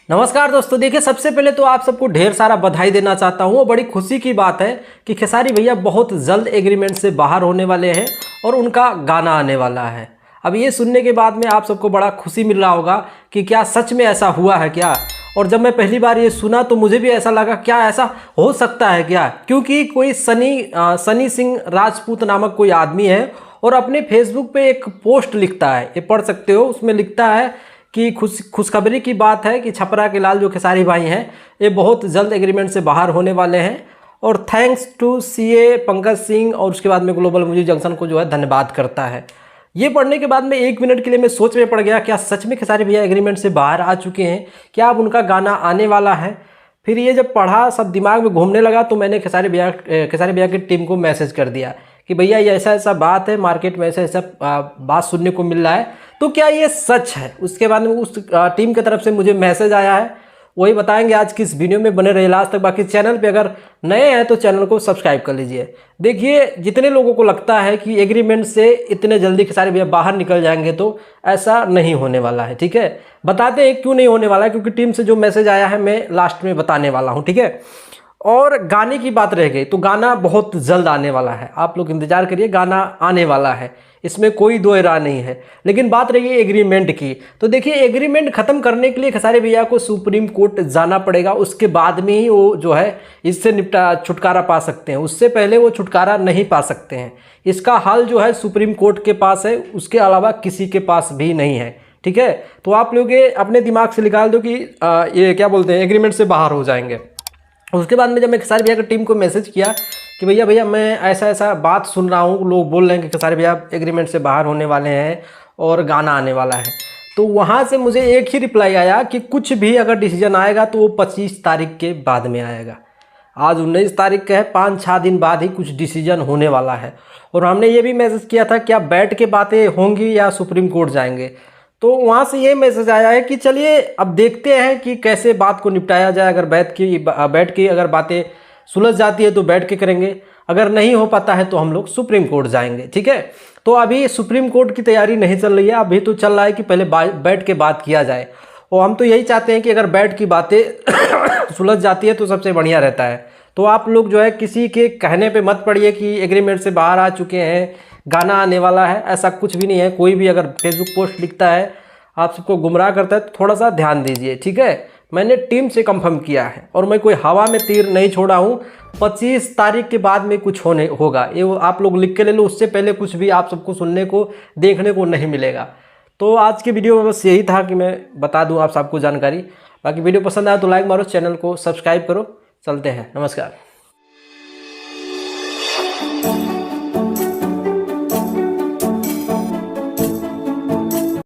नमस्कार दोस्तों, देखिए सबसे पहले तो आप सबको ढेर सारा बधाई देना चाहता हूँ। बड़ी खुशी की बात है कि खेसारी भैया बहुत जल्द एग्रीमेंट से बाहर होने वाले हैं और उनका गाना आने वाला है। अब ये सुनने के बाद में आप सबको बड़ा खुशी मिल रहा होगा कि क्या सच में ऐसा हुआ है क्या। और जब मैं पहली बार ये सुना तो मुझे भी ऐसा लगा क्या ऐसा हो सकता है क्या, क्योंकि कोई सनी सिंह राजपूत नामक कोई आदमी है और अपने फेसबुक पे एक पोस्ट लिखता है, ये पढ़ सकते हो। उसमें लिखता है कि खुशखबरी की बात है कि छपरा के लाल जो खेसारी भाई हैं ये बहुत जल्द एग्रीमेंट से बाहर होने वाले हैं और thanks to CA Pankaj Singh, और उसके बाद में ग्लोबल म्यूजिक जंक्शन को जो है धन्यवाद करता है। ये पढ़ने के बाद में 1 मिनट के लिए मैं सोच में पड़ गया, क्या सच में खेसारी भैया एग्रीमेंट से बाहर आ चुके हैं, क्या अब उनका गाना आने वाला है। फिर ये जब पढ़ा सब दिमाग में घूमने लगा तो मैंने खेसारी भैया की टीम को मैसेज कर दिया कि भैया ये ऐसा ऐसा बात है, मार्केट में ऐसा ऐसा बात सुनने को मिल रहा है, तो क्या ये सच है। उसके बाद में उस टीम की तरफ से मुझे मैसेज आया है, वही बताएंगे आज की इस वीडियो में। बने रहे लास्ट तक। बाकी चैनल पे अगर नए हैं तो चैनल को सब्सक्राइब कर लीजिए। देखिए, जितने लोगों को लगता है कि एग्रीमेंट से इतने जल्दी खेसारी भैया बाहर निकल जाएंगे, तो ऐसा नहीं होने वाला है। ठीक है, बताते हैं क्यों नहीं होने वाला है, क्योंकि टीम से जो मैसेज आया है मैं लास्ट में बताने वाला हूँ। ठीक है, और गाने की बात रह गई तो गाना बहुत जल्द आने वाला है, आप लोग इंतजार करिए, गाना आने वाला है, इसमें कोई दो राय नहीं है। लेकिन बात रही एग्रीमेंट की, तो देखिए एग्रीमेंट खत्म करने के लिए खेसारी भैया को सुप्रीम कोर्ट जाना पड़ेगा, उसके बाद में ही वो जो है इससे छुटकारा पा सकते हैं, उससे पहले वो छुटकारा नहीं पा सकते हैं। इसका हल जो है सुप्रीम कोर्ट के पास है, उसके अलावा किसी के पास भी नहीं है। ठीक है, तो आप लोग ये अपने दिमाग से निकाल दो कि ये क्या बोलते हैं, एग्रीमेंट से बाहर हो जाएंगे। उसके बाद में जब मैं खेसारी भैया की टीम को मैसेज किया कि भैया मैं ऐसा ऐसा बात सुन रहा हूँ, लोग बोल रहे हैं कि खेसारी भैया एग्रीमेंट से बाहर होने वाले हैं और गाना आने वाला है, तो वहाँ से मुझे एक ही रिप्लाई आया कि कुछ भी अगर डिसीजन आएगा तो वो 25 तारीख के बाद में आएगा। आज 19 तारीख का है, 5-6 दिन बाद ही कुछ डिसीजन होने वाला है। और हमने ये भी मैसेज किया था क्या बैठ के बातें होंगी या सुप्रीम कोर्ट जाएंगे, तो वहाँ से ये मैसेज आया है कि चलिए अब देखते हैं कि कैसे बात को निपटाया जाए। अगर बैठ के अगर बातें सुलझ जाती है तो बैठ के करेंगे, अगर नहीं हो पाता है तो हम लोग सुप्रीम कोर्ट जाएंगे। ठीक है, तो अभी सुप्रीम कोर्ट की तैयारी नहीं चल रही है, अभी तो चल रहा है कि पहले बैठ के बात किया जाए। और हम तो यही चाहते हैं कि अगर बैठ की बातें सुलझ जाती है तो सबसे बढ़िया रहता है। तो आप लोग जो है किसी के कहने पे मत पड़िए कि एग्रीमेंट से बाहर आ चुके हैं, गाना आने वाला है, ऐसा कुछ भी नहीं है। कोई भी अगर फेसबुक पोस्ट लिखता है, आप सबको गुमराह करता है, तो थोड़ा सा ध्यान दीजिए। ठीक है, मैंने टीम से कंफर्म किया है और मैं कोई हवा में तीर नहीं छोड़ा हूँ। 25 तारीख के बाद में कुछ होगा, ये आप लोग लिख के ले लो, उससे पहले कुछ भी आप सबको सुनने को देखने को नहीं मिलेगा। तो आज की वीडियो में बस यही था कि मैं बता दूँ आप सबको जानकारी। बाकी वीडियो पसंद आया तो लाइक मारो, चैनल को सब्सक्राइब करो। चलते हैं, नमस्कार।